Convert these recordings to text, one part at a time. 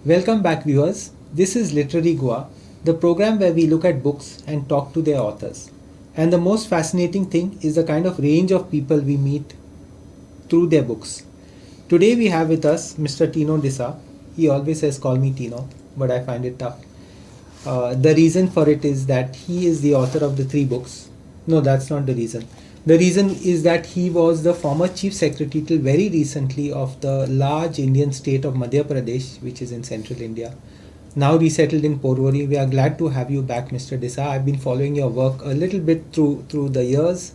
Welcome back, viewers. This is Literary Goa, the program where we look at books and talk to their authors. And the most fascinating thing is the kind of range of people we meet through their books. Today we have with us Mr. Tino Disa. He always says, "Call me Tino," but I find it tough. The reason for it is that he is the author of the 3 books. No, that's not the reason. The reason is that he was the former chief secretary till very recently of the large Indian state of Madhya Pradesh, which is in central India. Now resettled in Porvorim. We are glad to have you back, Mr. Disa. I've been following your work a little bit through the years,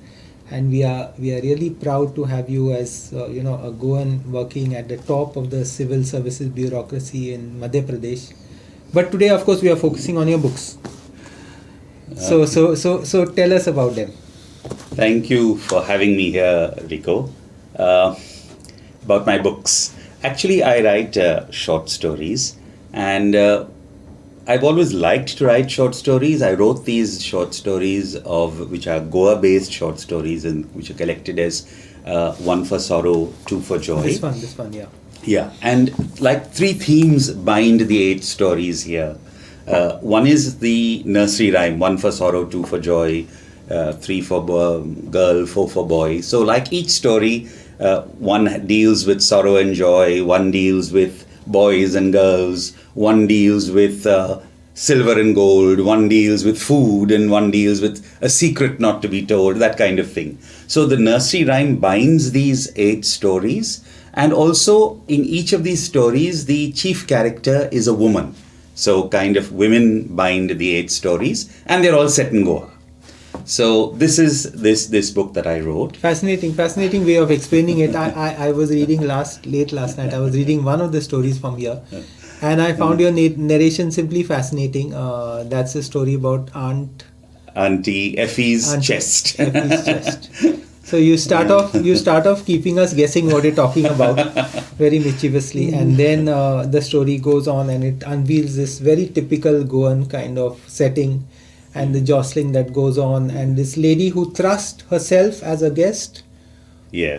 and we are really proud to have you as a Goan working at the top of the civil services bureaucracy in Madhya Pradesh. But today, of course, we are focusing on your books. So tell us about them. Thank you for having me here, Rico. About my books. Actually, I write short stories, and I've always liked to write short stories. I wrote these short stories which are Goa-based short stories, and which are collected as One for Sorrow, Two for Joy. This one, yeah. Yeah, and like 3 themes bind the 8 stories here. One is the nursery rhyme, 1 for sorrow, 2 for joy, 3 for girl, 4 for boy. So like each story, one deals with sorrow and joy, one deals with boys and girls, one deals with silver and gold, one deals with food, and one deals with a secret not to be told, that kind of thing. So the nursery rhyme binds these 8 stories, and also in each of these stories, the chief character is a woman. So kind of women bind the 8 stories, and they're all set in Goa. So this is this book that I wrote. Fascinating way of explaining it. I was reading late last night. I was reading one of the stories from here, and I found your narration simply fascinating. That's a story about Auntie Effie's chest. Effie's chest. So you start off keeping us guessing what you're talking about very mischievously, and then the story goes on and it unveils this very typical Goan kind of setting, and the jostling that goes on, and this lady who thrusts herself as a guest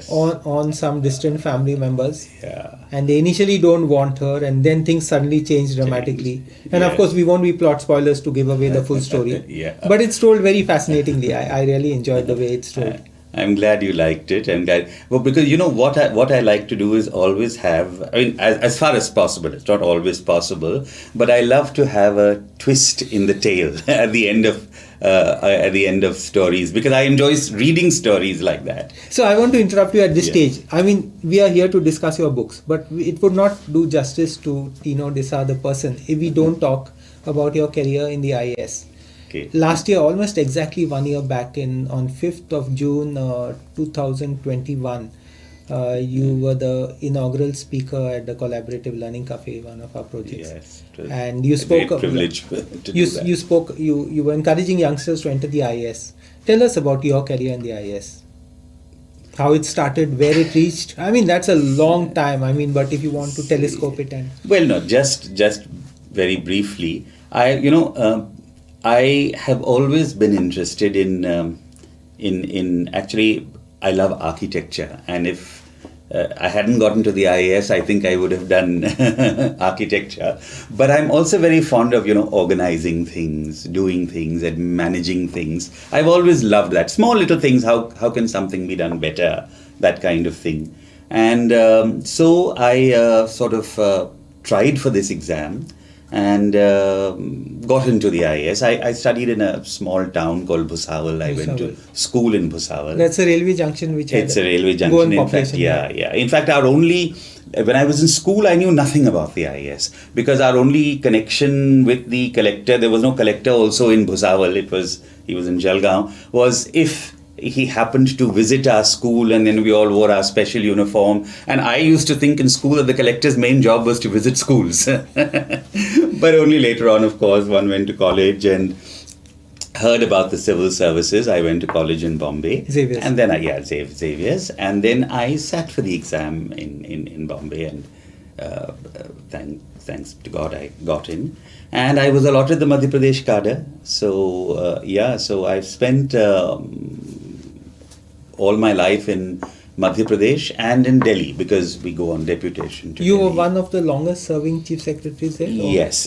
on some distant family members. Yeah. And they initially don't want her, and then things suddenly change dramatically. And of course, we won't be plot spoilers to give away the full story. Yeah. But it's told very fascinatingly. I really enjoyed the way it's told. I'm glad you liked it. I'm glad. Well, because what I like to do is always have, as far as possible, it's not always possible, but I love to have a twist in the tale at the end of stories, because I enjoy reading stories like that. So I want to interrupt you at this stage. I mean, we are here to discuss your books, but it would not do justice to Tino Disa, the person, if we don't talk about your career in the IAS. Okay. Last year, almost exactly 1 year back, on 5th of June 2021, you were the inaugural speaker at the Collaborative Learning Cafe, one of our projects. Yes, it was and you spoke. A great privilege to do that. You spoke. You were encouraging youngsters to enter the IAS. Tell us about your career in the IAS. How it started, where it reached. I mean, that's a long time. I mean, but if you want to telescope it and. Well, no, just very briefly, I have always been interested in actually, I love architecture, and if I hadn't gotten to the IAS, I think I would have done architecture. But I'm also very fond of organizing things, doing things, and managing things. I've always loved that. Small little things. How can something be done better? That kind of thing. And so I tried for this exam, and got into the IAS. I studied in a small town called Bhusawal. I went to school in Bhusawal. That's a railway junction which It's a railway junction, in fact. Yeah. In fact, when I was in school, I knew nothing about the IAS, because our only connection with the collector, there was no collector also in Bhusawal, he was in Jalgaon, was if he happened to visit our school, and then we all wore our special uniform. And I used to think in school that the collector's main job was to visit schools. But only later on, of course, one went to college and heard about the civil services. I went to college in Bombay. Xavier's. And then Xavier's. And then I sat for the exam in Bombay, and thanks to God I got in. And I was allotted the Madhya Pradesh cadre. So I've spent all my life in Madhya Pradesh and in Delhi, because we go on deputation to You were Delhi. one of the longest serving chief secretaries there? or- Yes,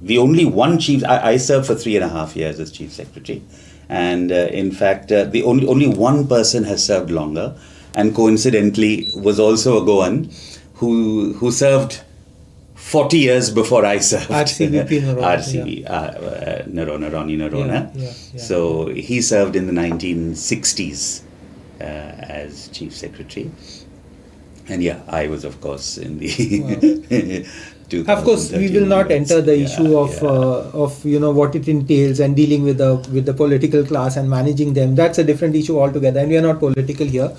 the only one chief. I served for 3.5 years as chief secretary, and in fact, the only one person has served longer, and coincidentally was also a Goan who served 40 years before I served. RCVP Noronha, RCV, Noronha, Ronnie Noronha. Yeah. So he served in the 1960s as chief secretary. And yeah, I was of course in the 2013. Of course, we will not enter the issue of what it entails and dealing with the political class and managing them. That's a different issue altogether, and we are not political here.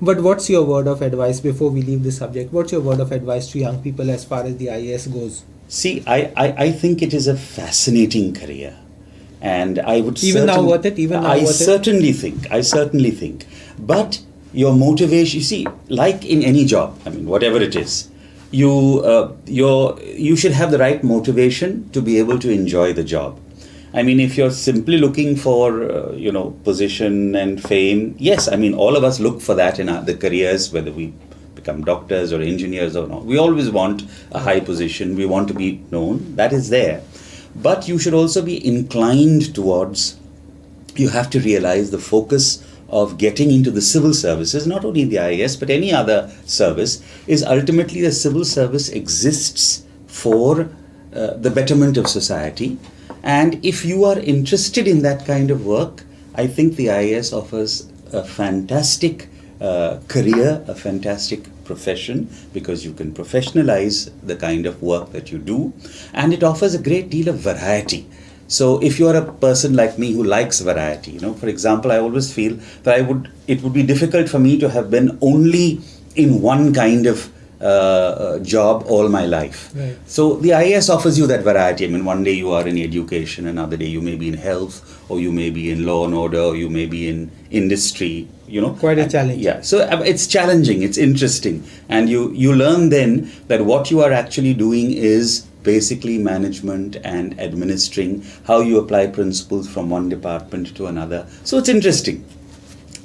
But what's your word of advice before we leave this subject? What's your word of advice to young people as far as the IAS goes? See, I think it is a fascinating career, and I would Now worth it. I certainly think. But your motivation, you see, like in any job, I mean, whatever it is, you should have the right motivation to be able to enjoy the job. I mean, if you're simply looking for, position and fame, yes, I mean, all of us look for that in the careers, whether we become doctors or engineers or not. We always want a high position. We want to be known. That is there. But you should also be inclined towards, you have to realize the focus of getting into the civil services, not only the IAS, but any other service, is ultimately the civil service exists for the betterment of society. And if you are interested in that kind of work, I think the IAS offers a fantastic career, a fantastic profession, because you can professionalize the kind of work that you do, and it offers a great deal of variety. So if you are a person like me who likes variety, for example, I always feel that it would be difficult for me to have been only in one kind of job all my life. Right. So the IAS offers you that variety. I mean, one day you are in education, another day you may be in health, or you may be in law and order, or you may be in industry, Quite a challenge. Yeah, so it's challenging, it's interesting. And you learn then that what you are actually doing is basically management and administering, how you apply principles from one department to another. So it's interesting.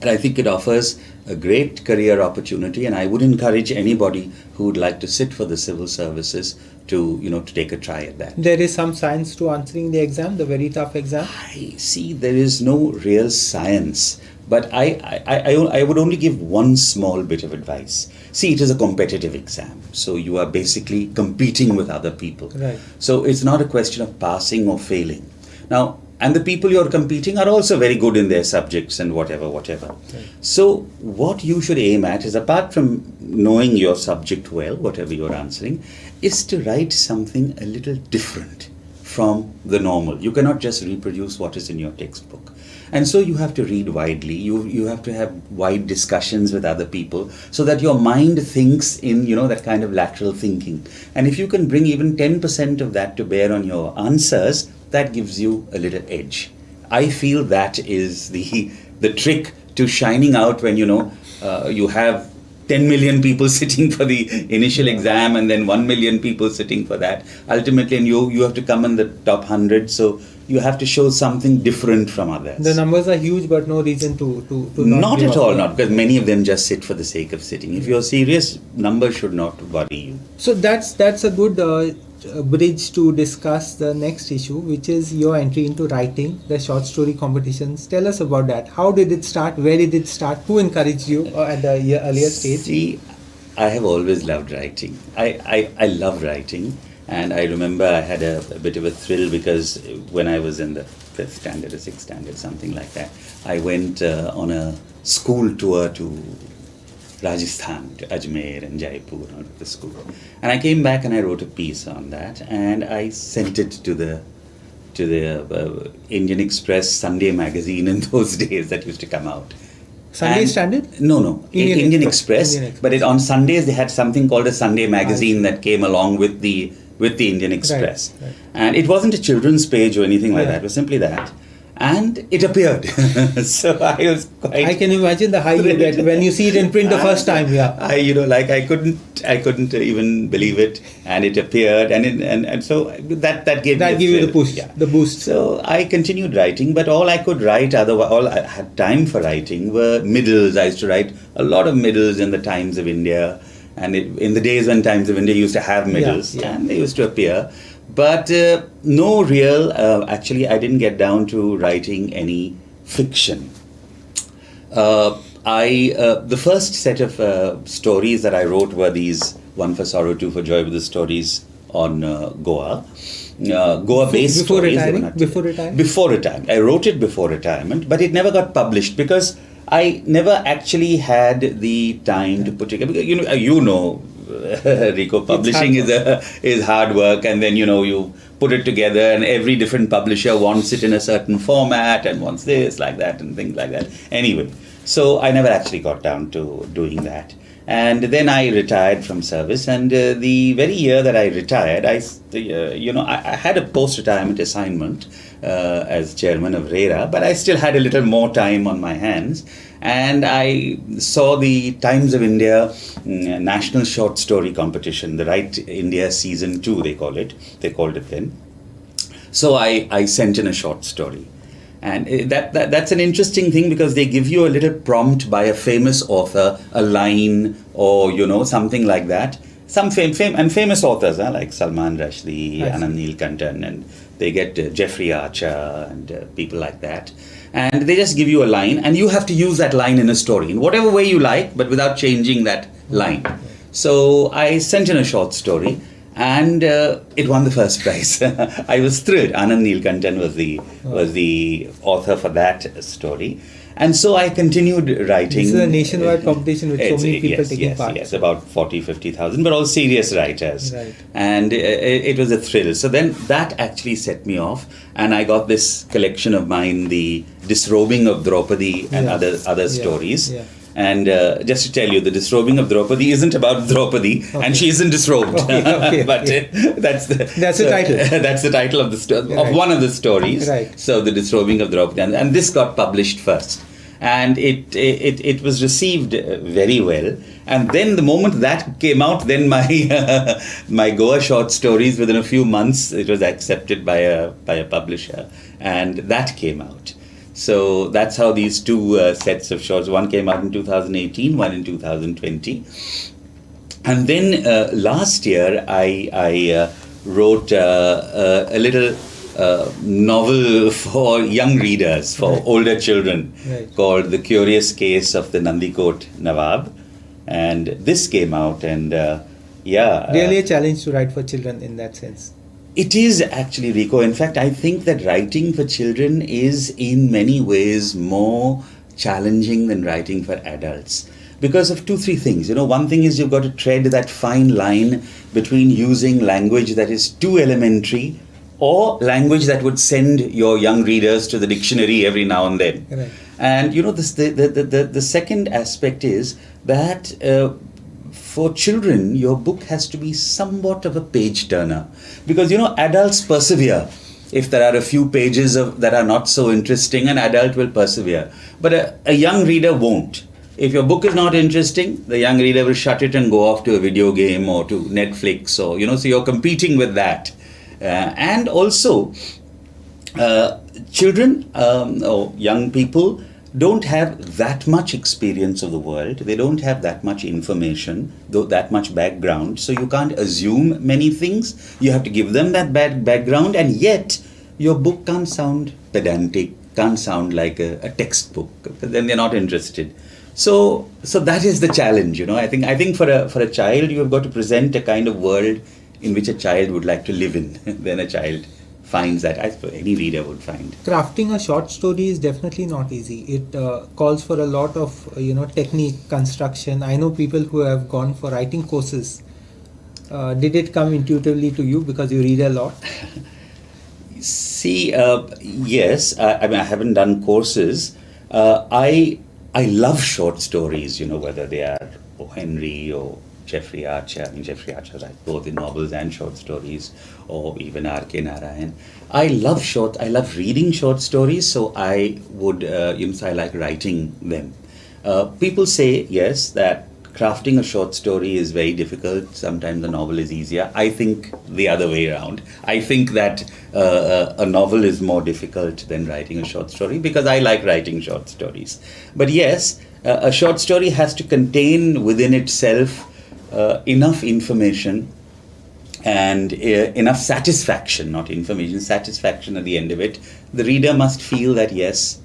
And I think it offers a great career opportunity, and I would encourage anybody who would like to sit for the civil services to take a try at that. There is some science to answering the exam, the very tough exam. I see there is no real science, but I would only give one small bit of advice. See, it is a competitive exam, so you are basically competing with other people. Right. So it's not a question of passing or failing. Now, and the people you're competing are also very good in their subjects and whatever. Right. So what you should aim at is, apart from knowing your subject well, whatever you're answering, is to write something a little different from the normal. You cannot just reproduce what is in your textbook. And so you have to read widely. You have to have wide discussions with other people, so that your mind thinks in, that kind of lateral thinking. And if you can bring even 10% of that to bear on your answers, that gives you a little edge. I feel that is the trick to shining out when you have 10 million people sitting for the initial exam, and then 1 million people sitting for that. Ultimately, and you have to come in the top 100, so you have to show something different from others. The numbers are huge, but no reason to not give at up. all, not, because many of them just sit for the sake of sitting. If you're serious, numbers should not worry you. So that's a good bridge to discuss the next issue, which is your entry into writing, the short story competitions. Tell us about that. How did it start? Where did it start? Who encouraged you at the earlier stage? See, I have always loved writing. I love writing, and I remember I had a bit of a thrill, because when I was in the 5th standard or 6th standard, something like that, I went on a school tour to Rajasthan, to Ajmer and Jaipur, out of the school. And I came back and I wrote a piece on that, and I sent it to the Indian Express Sunday magazine in those days that used to come out. Sunday Standard? No. Indian Express. But on Sundays they had something called a Sunday magazine that came along with the Indian Express. Right. And it wasn't a children's page or anything like that. It was simply that. and it appeared. So I was quite. I can imagine the high you get when you see it in print the first time. Yeah. I couldn't even believe it, and it appeared, and so that gave me you the push, yeah. the boost. So I continued writing, but all I could write, all I had time for writing were middles. I used to write a lot of middles in the Times of India, and in the days when Times of India used to have middles, and they used to appear. But no real, actually, I didn't get down to writing any fiction. The first set of stories that I wrote were these, One for Sorrow, Two for Joy, were the stories on Goa. Goa-based stories. Before retiring? Before retirement. I wrote it before retirement, but it never got published because I never actually had the time to put together. Rico, publishing is hard work, and then you put it together, and every different publisher wants it in a certain format and wants this, like that, and things like that. Anyway, so I never actually got down to doing that. And then I retired from service, and the very year that I retired, I had a post-retirement assignment as chairman of RERA, but I still had a little more time on my hands, and I saw the Times of India National Short Story Competition, the Right India Season 2, they called it then. So I sent in a short story. And that's an interesting thing because they give you a little prompt by a famous author, a line or, something like that. Some famous authors like Salman Rushdie, Anand Neelkantan, and they get Jeffrey Archer and people like that. And they just give you a line and you have to use that line in a story in whatever way you like, but without changing that line. So I sent in a short story. And it won the first prize. I was thrilled. Anand Neelkantan was the author for that story. And so I continued writing. This is a nationwide competition with so many people taking part. Yes, about 50,000, but all serious writers. Right. And it was a thrill. So then that actually set me off. And I got this collection of mine, The Disrobing of Draupadi and other stories. Yeah. And just to tell you, the disrobing of Draupadi isn't about Draupadi, and she isn't disrobed. But that's the title. That's the title of of one of the stories. Right. So the disrobing of Draupadi, and this got published first, and it was received very well. And then the moment that came out, then my my Goa short stories, within a few months, it was accepted by a publisher, and that came out. So that's how these two sets of shorts, one came out in 2018, one in 2020. And then last year, I wrote a little novel for young readers, for older children, called The Curious Case of the Nandikot Nawab. And this came out, and really a challenge to write for children in that sense. It is actually, Rico. In fact, I think that writing for children is in many ways more challenging than writing for adults because of 2-3 things. One thing is you've got to tread that fine line between using language that is too elementary or language that would send your young readers to the dictionary every now and then. Right. And the second aspect is that for children, your book has to be somewhat of a page turner, because adults persevere. If there are a few pages that are not so interesting, an adult will persevere, but a young reader won't. If your book is not interesting, the young reader will shut it and go off to a video game or to Netflix, or so you're competing with that. And also, children or young people don't have that much experience of the world. They don't have that much information, that much background. So you can't assume many things. You have to give them that background, and yet your book can't sound pedantic, can't sound like a textbook. Then they're not interested. So that is the challenge. I think for a child, you have got to present a kind of world in which a child would like to live in. Then a child finds that, I suppose any reader would find. Crafting a short story is definitely not easy. It calls for a lot of technique, construction. I know people who have gone for writing courses. Did it come intuitively to you because you read a lot? See, yes. I haven't done courses. I love short stories. Whether they are O. Henry or Jeffrey Archer. I mean, Jeffrey Archer writes both in novels and short stories, or even R.K. Narayan. I love reading short stories, so I would, so I like writing them. People say, yes, that crafting a short story is very difficult. Sometimes a novel is easier. I think the other way around. I think that a novel is more difficult than writing a short story, because I like writing short stories. But yes, a short story has to contain within itself enough information and enough satisfaction, not information, satisfaction at the end of it. The reader must feel that, yes,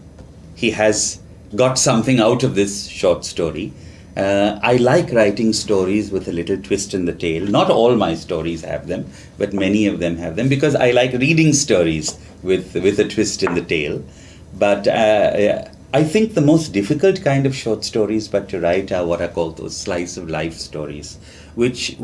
he has got something out of this short story. I like writing stories with a little twist in the tail. Not all my stories have them, but many of them have them, because I like reading stories with a twist in the tail. But I think the most difficult kind of short stories but to write are what are called those slice of life stories, which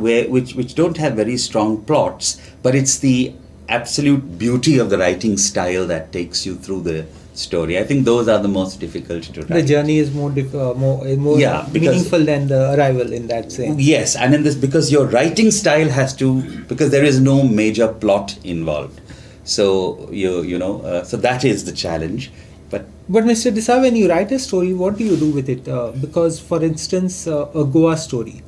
don't have very strong plots, but it's the absolute beauty of the writing style that takes you through the story. I think those are the most difficult to write. The journey is more meaningful than the arrival in that sense. Yes, and in this, because your writing style has to, because there is no major plot involved. So so that is the challenge. But Mr. Desai, when you write a story, what do you do with it? Because, for instance, a Goa story,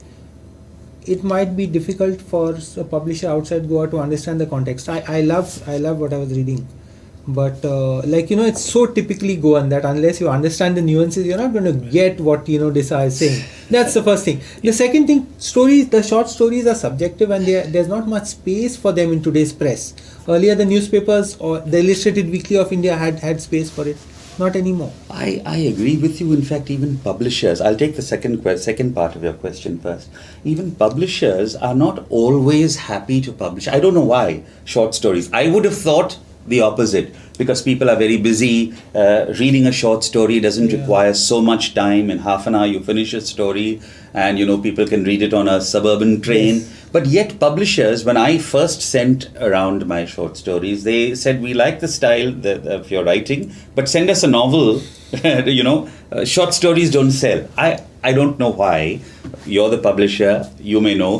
it might be difficult for a publisher outside Goa to understand the context. I love what I was reading. But it's so typically Goan that unless you understand the nuances, you're not going to get what Desai is saying. That's the first thing. The second thing, the short stories are subjective, and there's not much space for them in today's press. Earlier, the newspapers or the Illustrated Weekly of India had space for it. Not anymore. I agree with you. In fact, even publishers, I'll take the second part of your question first. Even publishers are not always happy to publish. I don't know why short stories. I would have thought the opposite, because people are very busy. Reading a short story doesn't require so much time. In half an hour you finish a story, and people can read it on a suburban train. Yes. But yet publishers, when I first sent around my short stories, they said, we like the style of your writing, but send us a novel. Short stories don't sell. I don't know why. You're the publisher, you may know.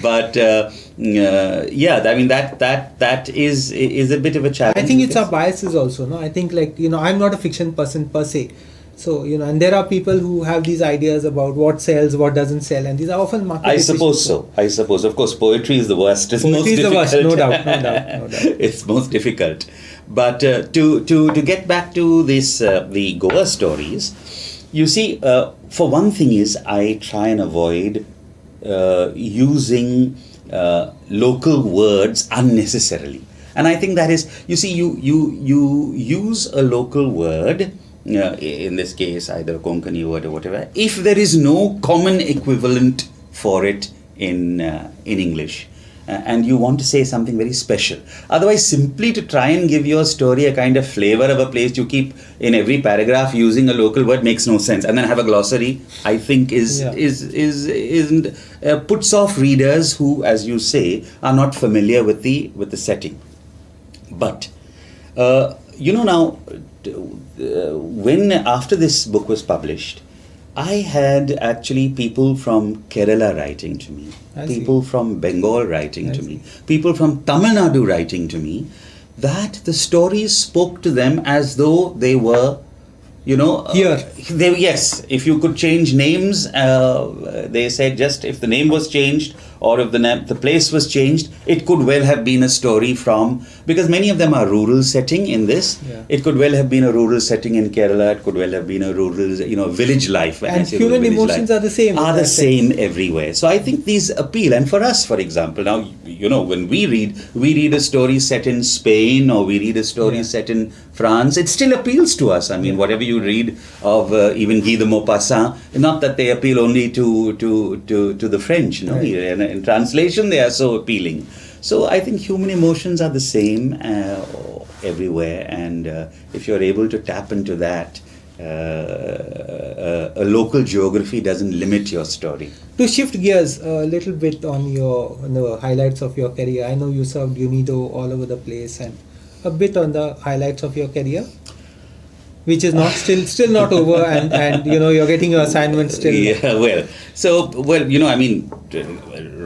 But I mean that is a bit of a challenge. I think it's our biases also, no? I think I'm not a fiction person per se. So, and there are people who have these ideas about what sells, what doesn't sell, and these are often market decisions. I suppose. Of course, poetry is the worst. It's most difficult. Poetry is the worst, no doubt. It's most difficult. But to get back to this, the Goa stories, you see, for one thing is I try and avoid using local words unnecessarily. And I think that is, you see, you use a local word, in this case either a Konkani word or whatever, if there is no common equivalent for it in English, and you want to say something very special. Otherwise, simply to try and give your story a kind of flavor of a place, you keep in every paragraph using a local word, makes no sense. And then have a glossary, I think puts off readers who, as you say, are not familiar with the setting. But now, when after this book was published, I had actually people from Kerala writing to me, people from Bengal writing to me, people from Tamil Nadu writing to me, that the stories spoke to them as though they were, here. Yes, if you could change names, they said just if the name was changed or if the place was changed, it could well have been a story from, because many of them are rural setting in this. Yeah. It could well have been a rural setting in Kerala. It could well have been a rural, village life. And human emotions are the same. Same everywhere. So I think these appeal. And for us, for example, now, when we read a story set in Spain or we read a story set in France, it still appeals to us. I mean, whatever you read of even Guy de Maupassant, not that they appeal only to the French, right. In translation they are so appealing. So I think human emotions are the same everywhere, and if you're able to tap into that, a local geography doesn't limit your story. To shift gears a little bit on the highlights of your career, I know you served UNIDO all over the place, and a bit on the highlights of your career. which is not still not over, and you're getting your assignment still. Yeah,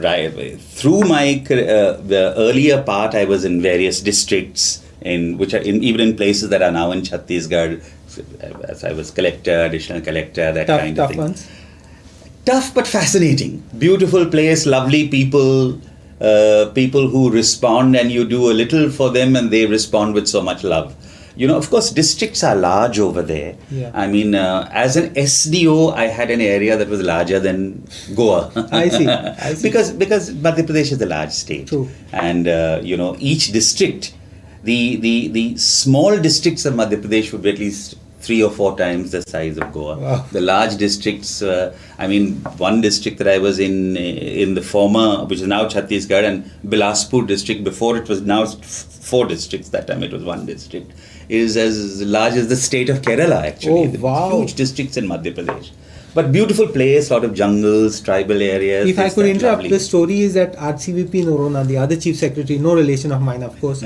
right through my the earlier part, I was in various districts even in places that are now in Chhattisgarh. As I was collector, additional collector, that kind of thing. Ones. Tough but fascinating. Beautiful place, lovely people. People who respond, and you do a little for them and they respond with so much love. Of course, districts are large over there. Yeah. I mean, as an SDO, I had an area that was larger than Goa. I see. Because Madhya Pradesh is a large state. True. And, each district, the small districts of Madhya Pradesh would be at least 3 or 4 times the size of Goa. Wow. The large districts, one district that I was in the former, which is now Chhattisgarh, and Bilaspur district, before it was now 4 districts, that time it was 1 district, is as large as the state of Kerala, actually. Oh, wow. Huge districts in Madhya Pradesh. But beautiful place, lot of jungles, tribal areas. If I could interrupt, lovely. the story is that RCVP Noronha, the other chief secretary, no relation of mine, of course,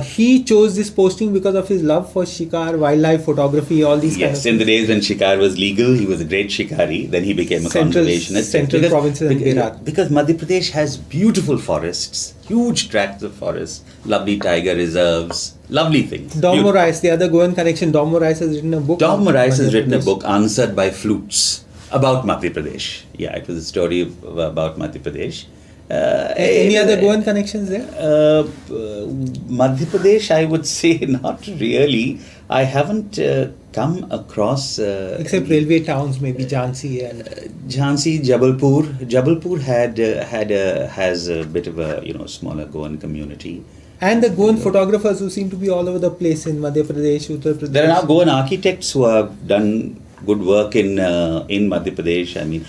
he chose this posting because of his love for shikar, wildlife photography, all these kind of Yes, in the days when shikar was legal, he was a great shikari. Then he became a conservationist. Central provinces and Iraq. Because Madhya Pradesh has beautiful forests, huge tracts of forests, lovely tiger reserves, lovely things. Dom Morais, the other Goan connection, Dom Morais has written a book. Dom Morais has written a book, Answered by Flutes, about Madhya Pradesh. Yeah, it was a story about Madhya Pradesh. Any other Goan connections there? Madhya Pradesh, I would say not really. I haven't come across... Except railway towns, maybe Jhansi and... Jhansi, Jabalpur. Jabalpur has a bit of a smaller Goan community. And the Goan photographers who seem to be all over the place in Madhya Pradesh, Uttar Pradesh. There are now Goan architects who have done good work in Madhya Pradesh. I mean,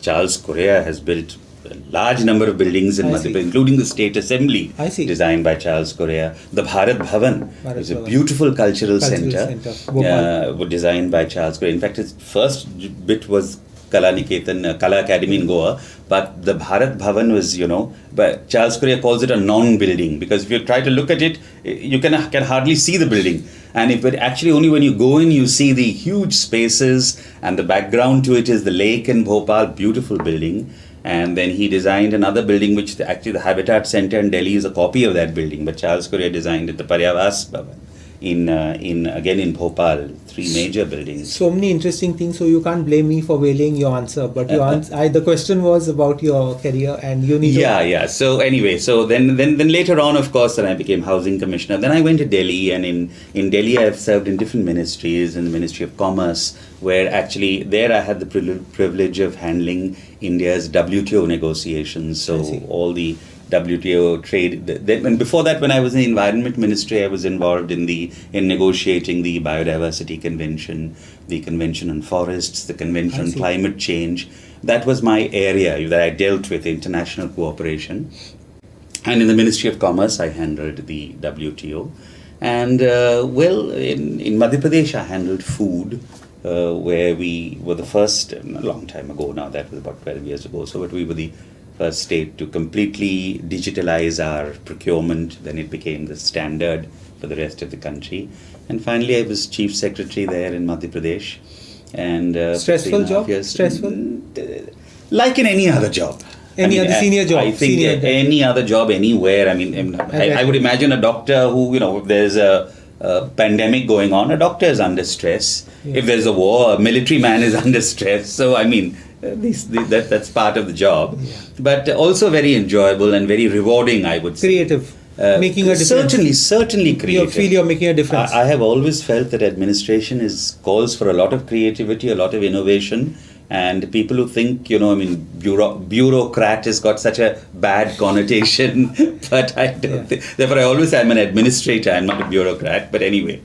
Charles Correa has built a large number of buildings in Madhya Pradesh, including the State Assembly, designed by Charles Correa. The Bharat Bhavan is a beautiful cultural center designed by Charles Correa. In fact, his first bit was Kala Niketan, Kala Academy in Goa, but the Bharat Bhavan was, but Charles Correa calls it a non-building, because if you try to look at it, you can hardly see the building. And actually only when you go in, you see the huge spaces, and the background to it is the lake in Bhopal, beautiful building. And then he designed another building, which the Habitat Center in Delhi is a copy of that building, but Charles Correa designed it, the Paryavas Bhavan, in Bhopal, 3 major buildings. So many interesting things, so you can't blame me for veiling your answer, but the question was about your career, and you need to... So anyway, then later on, of course, then I became housing commissioner. Then I went to Delhi, and in Delhi I have served in different ministries, in the Ministry of Commerce, where actually there I had the privilege of handling India's WTO negotiations, so all the WTO trade. And before that, when I was in the Environment Ministry, I was involved in negotiating the Biodiversity Convention, the Convention on Forests, the Convention on Climate Change. That was my area that I dealt with, international cooperation. And in the Ministry of Commerce, I handled the WTO. And in Madhya Pradesh, I handled food, where we were the first, a long time ago now, that was about 12 years ago, but we were the first state to completely digitalize our procurement. Then it became the standard for the rest of the country. And finally, I was chief secretary there in Madhya Pradesh. And stressful job? Stressful? Like in any other job. Other senior job? I think any other job anywhere. I would imagine a doctor who, if there's a pandemic going on, a doctor is under stress. If there's a war, a military man is under stress. So, that's part of the job. But also very enjoyable and very rewarding, I would say. Creative. Making a difference. Certainly creative. You feel you're making a difference. I have always felt that administration calls for a lot of creativity, a lot of innovation. And people who think, bureaucrat has got such a bad connotation, but I don't think. Therefore, I always say I'm an administrator, I'm not a bureaucrat. But anyway,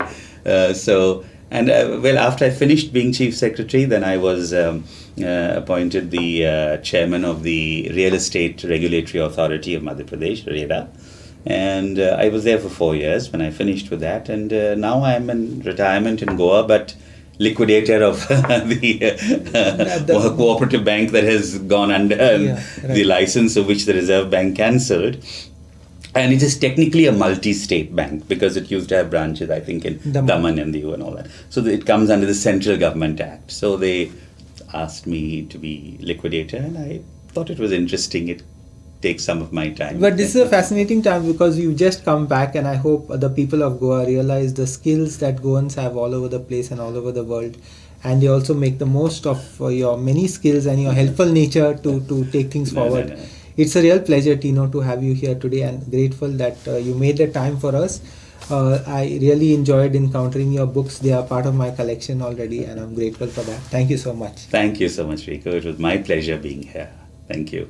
after I finished being chief secretary, then I was appointed the chairman of the Real Estate Regulatory Authority of Madhya Pradesh, Retd. And I was there for 4 years when I finished with that. And now I am in retirement in Goa, but liquidator of the cooperative bank that has gone under the license of which the Reserve Bank cancelled. And it is technically a multi-state bank because it used to have branches, I think, in Daman and Diu and all that. So it comes under the Central Government Act. So they asked me to be liquidator, and I thought it was interesting. It takes some of my time. But this is a fascinating time because you've just come back, and I hope the people of Goa realize the skills that Goans have all over the place and all over the world. And they also make the most of your many skills and your helpful nature to take things forward. No. It's a real pleasure, Tino, to have you here today, and grateful that you made the time for us. I really enjoyed encountering your books. They are part of my collection already, and I'm grateful for that. Thank you so much. Thank you so much, Rico. It was my pleasure being here. Thank you.